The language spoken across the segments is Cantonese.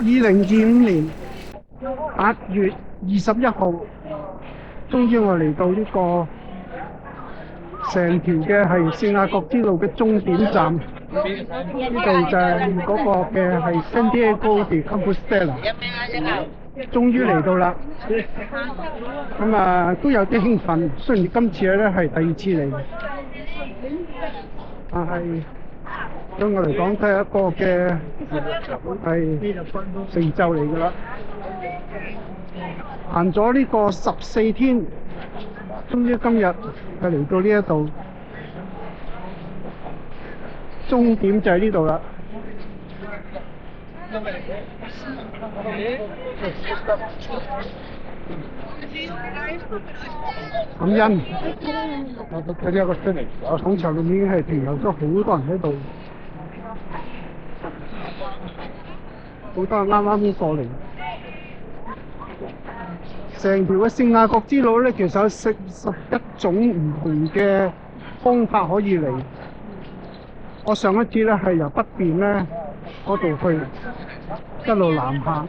2025年8月21號，終於我嚟到呢個成條嘅係聖雅各之路嘅終點站，呢度就係嗰個嘅係 Santiago de Compostela，終於嚟到啦。都有啲興奮，雖然今次咧係第二次嚟，但係對我嚟講都係一個嘅係成就嚟㗎啦。行咗呢個14天，終於今日係嚟到呢一度，終點就喺呢度啦。感恩，睇呢一個出嚟，廣場裏面已經係停留咗好多人喺度，好多人啱啱過嚟。成條嘅聖雅各之路咧，其實有41種唔同嘅方法可以嚟。我上一次咧係由北邊咧嗰度去，一路南下。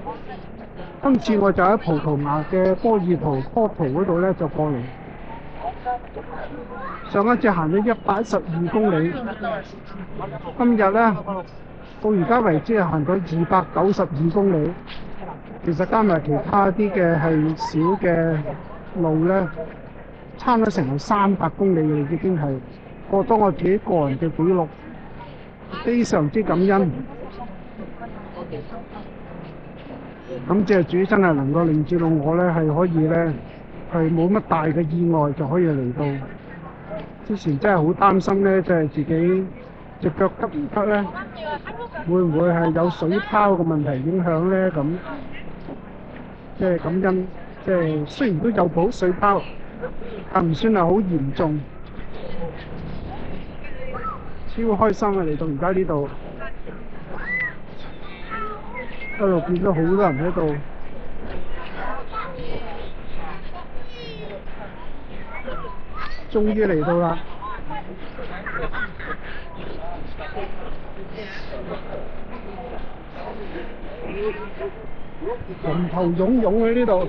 今次我就喺葡萄牙嘅波爾圖嗰度咧就過嚟。上一次行咗112公里，今日咧到而家為止係行咗292公里。其實加埋其他啲嘅係小嘅路咧，差唔多成300公里嘅，已經係過咗我自己個人嘅紀錄，非常之感恩。咁即係主真係能夠令至到我咧係可以咧係冇乜大嘅意外就可以嚟到。之前真係好擔心咧，就係自己隻腳得唔得咧？會唔會係有水泡嘅問題影響咧？咁即係感恩，即係雖然都有補水泡，但唔算係好嚴重。超開心啊！嚟到而家呢度，一路見到好多人喺度。終於嚟到啦！人頭湧湧喺呢度。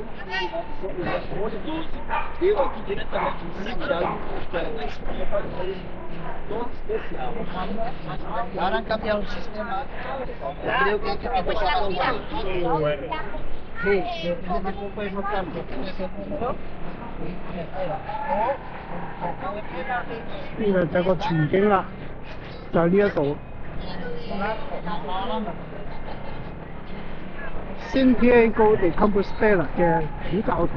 呢個就係個全景啦，就係呢一度。Santiago de Compostela 嘅主教堂。